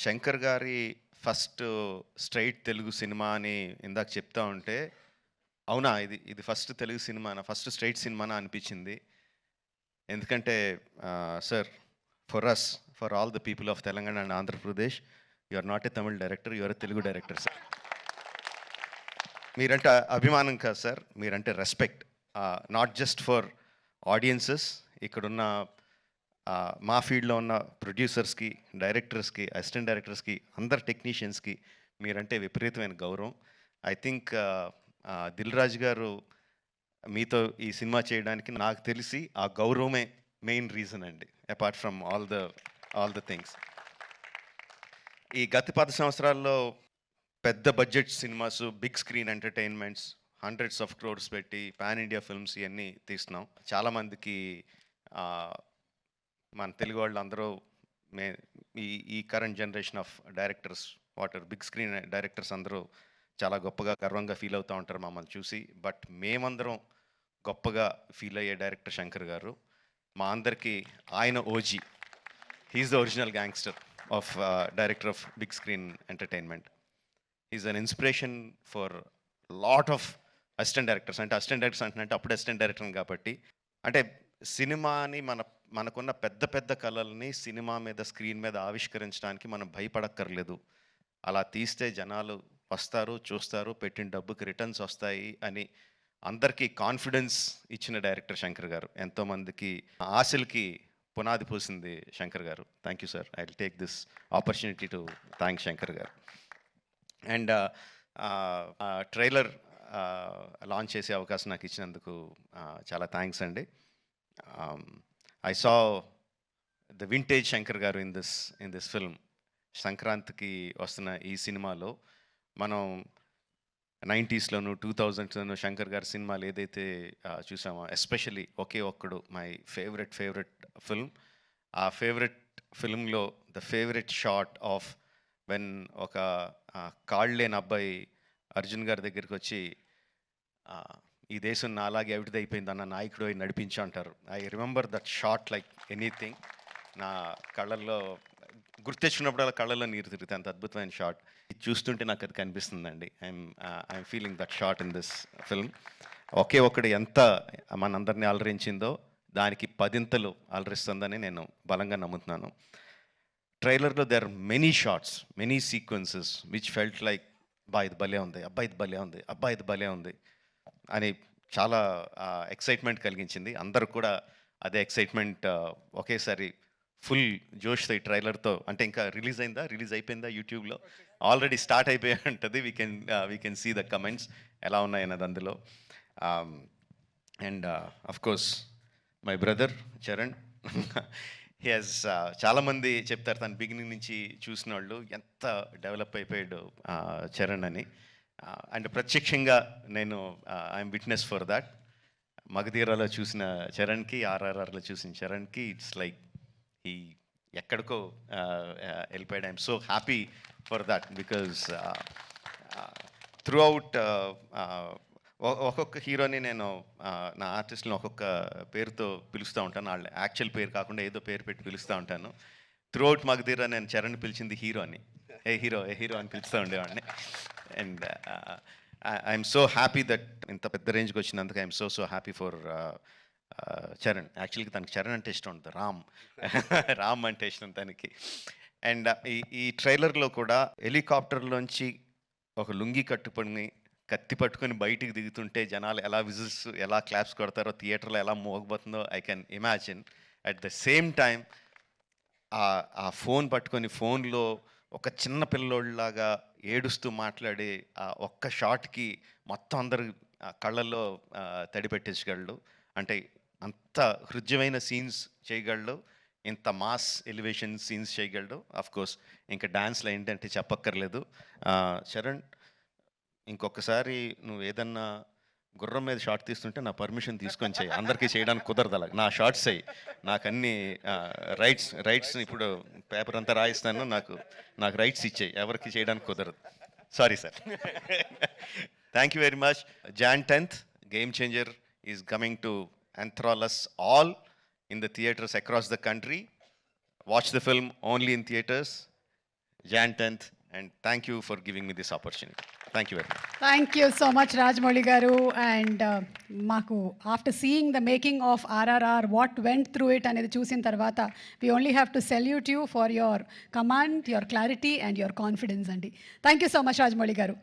శంకర్ గారి first straight Telugu cinema అని ఇందాక చెప్తా ఉంటే, అవునా! ఇది ఫస్ట్ తెలుగు సినిమానా? ఫస్ట్ స్ట్రెయిట్ సినిమానా అనిపించింది. ఎందుకంటే sir, for us, for all the people of Telangana and Andhra Pradesh, you are not a Tamil director, you are a Telugu director sir. మీరంటే అభిమానం కాదు సార్, మీరంటే respect. Not just for audiences, ఇక్కడున్న మా ఫీల్డ్లో ఉన్న ప్రొడ్యూసర్స్కి, డైరెక్టర్స్కి, అసిస్టెంట్ డైరెక్టర్స్కి, అందరు టెక్నీషియన్స్కి మీరంటే విపరీతమైన గౌరవం. ఐ థింక్ దిల్ రాజు గారు మీతో ఈ సినిమా చేయడానికి నాకు తెలిసి ఆ గౌరవమే మెయిన్ రీజన్ అండి, apart from all the things. ఈ గత 10 సంవత్సరాల్లో పెద్ద budget cinemas, big screen entertainments, hundreds of crores పెట్టి పాన్ ఇండియా ఫిల్మ్స్ ఇవన్నీ తీస్తున్నాం. చాలామందికి మన తెలుగు వాళ్ళు అందరూ మే ఈ ఈ current generation of directors, big screen directors అందరూ చాలా గొప్పగా గర్వంగా ఫీల్ అవుతూ ఉంటారు మమ్మల్ని చూసి. బట్ మేమందరం గొప్పగా ఫీల్ అయ్యే డైరెక్టర్ శంకర్ గారు. మా అందరికీ ఆయన OG. He is the original gangster of director of big screen entertainment. Is an inspiration for lot of assistant directors. అంటే అసిస్టెంట్ డైరెక్టర్స్ అంటే అప్పుడు అసిస్టెంట్ డైరెక్టర్ కాబట్టి, అంటే సినిమాని మనకున్న పెద్ద పెద్ద కళల్ని సినిమా మీద, స్క్రీన్ మీద ఆవిష్కరించడానికి మనం భయపడక్కర్లేదు. అలా తీస్తే జనాలు వస్తారు, చూస్తారు, పెట్టిన డబ్బుకి రిటర్న్స్ వస్తాయి అని అందరికీ కాన్ఫిడెన్స్ ఇచ్చిన డైరెక్టర్ శంకర్ గారు. ఎంతోమందికి ఆశలకి పునాది పోసింది Shankar garu. Thank you sir. I will take this opportunity to thank Shankar garu. And trailer launch చేసే అవకాశం నాకు ఇచ్చినందుకు చాలా థ్యాంక్స్ అండి. I saw the vintage Shankar గారు ఇన్ దిస్ ఫిల్మ్. సంక్రాంతికి వస్తున్న ఈ సినిమాలో మనం 90స్లోను, 2000స్లోను శంకర్ గారి సినిమాలు ఏదైతే చూసామో, especially Oke Okkadu my favourite film. ఆ ఫేవరెట్ ఫిల్మ్లో the favourite shot of when ఒక కాళ్ళు లేని అబ్బాయి అర్జున్ గారి దగ్గరికి వచ్చి, ఈ దేశం నా అలాగే అవిటిదైపోయింది అన్న నాయకుడు అయి నడిపించు అంటారు. I remember that shot like anything. నా కళ్ళల్లో గుర్తెచ్చినప్పుడు కళ్ళల్లో నీరు తిరుగుతాయి, అంత అద్భుతమైన షాట్. ఇది చూస్తుంటే నాకు అది కనిపిస్తుందండి. I'm feeling that shot in this film. Oke Okkadu ఎంత మనందరినీ అలరించిందో దానికి పదింతలు అలరిస్తుందని నేను బలంగా నమ్ముతున్నాను. ట్రైలర్లో there are many shots, many sequences which felt like, ఇది భలే ఉంది, ఇది భలే ఉంది, ఇది భలే ఉంది అని చాలా ఎక్సైట్మెంట్ కలిగించింది. అందరూ కూడా అదే ఎక్సైట్మెంట్ ఒకేసారి ఫుల్ జోష్తో ఈ ట్రైలర్తో. అంటే ఇంకా రిలీజ్ అయిపోయిందా యూట్యూబ్లో? ఆల్రెడీ స్టార్ట్ అయిపోయి ఉంటుంది. We can see the comments ఎలా ఉన్నాయన్నది అందులో. And of course my brother Charan. He has చాలామంది చెప్తారు తను బిగినింగ్ నుంచి చూసిన వాళ్ళు ఎంత డెవలప్ అయిపోయాడు చరణ్ అని. అండ్ ప్రత్యక్షంగా నేను ఐఎమ్ విట్నెస్ ఫర్ దాట్. మగధీరాలో చూసిన చరణ్కి, ఆర్ఆర్ఆర్లో చూసిన చరణ్కి ఇట్స్ లైక్ ఈ ఎక్కడికో వెళ్ళిపోయాడు. I'm so happy for that because through out ఒక్కొక్క హీరోని నేను నా ఆర్టిస్ట్ని ఒక్కొక్క పేరుతో పిలుస్తూ ఉంటాను. వాళ్ళ యాక్చువల్ పేరు కాకుండా ఏదో పేరు పెట్టి పిలుస్తూ ఉంటాను. త్రూ అవుట్ మగధీరా నేను చరణ్ పిలిచింది హీరో అని. ఏ హీరో అని పిలుస్తూ ఉండేవాడిని. And I'm so happy that ఇంత పెద్ద రేంజ్కి వచ్చినందుకు I'm so happy for Charan. యాక్చువల్గా తనకి చరణ్ అంటే ఇష్టం ఉంటుంది, రామ్ అంటే ఇష్టం తనకి. అండ్ ఈ ట్రైలర్లో కూడా హెలికాప్టర్లోంచి ఒక లుంగి కట్టుకొని కత్తి పట్టుకొని బయటికి దిగుతుంటే జనాలు ఎలా విజిల్స్, ఎలా క్లాప్స్ కొడతారో, థియేటర్లో ఎలా మోగబోతుందో I can imagine. At the same time ఆ ఫోన్ పట్టుకొని ఫోన్లో ఒక చిన్న పిల్లోళ్ళలాగా ఏడుస్తూ మాట్లాడే ఆ ఒక్క షాట్కి మొత్తం అందరు కళ్ళల్లో తడి పెట్టించగలడు. అంటే అంత హృద్యమైన సీన్స్ చేయగలడు, ఇంత మాస్ ఎలివేషన్ సీన్స్ చేయగలడు. ఆఫ్ కోర్స్ ఇంకా డాన్స్లో ఏంటంటే చెప్పక్కర్లేదు. చరణ్, ఇంకొకసారి నువ్వు ఏదన్నా గుర్రం మీద షార్ట్ తీస్తుంటే నా పర్మిషన్ తీసుకొని చేయి. అందరికీ చేయడానికి కుదరదు అలా. నా షార్ట్స్ అయ్యి నాకు అన్ని రైట్స్ ఇప్పుడు పేపర్ అంతా రాయిస్తాను, నాకు రైట్స్ ఇచ్చేయి, ఎవరికి చేయడానికి కుదరదు. Sorry sir. Thank you very much. Jan 10th, Game Changer is coming to enthrall us all in the theatres across the country. Watch the film only in theatres. Jan 10th, and thank you for giving me this opportunity. Thank you very much. Thank you so much Rajamouli garu. And మాకు after seeing the making of RRR what went through it అనేది చూసిన తర్వాత we only have to salute you for your command, your clarity and your confidence అండి. Thank you so much Rajamouli గారు.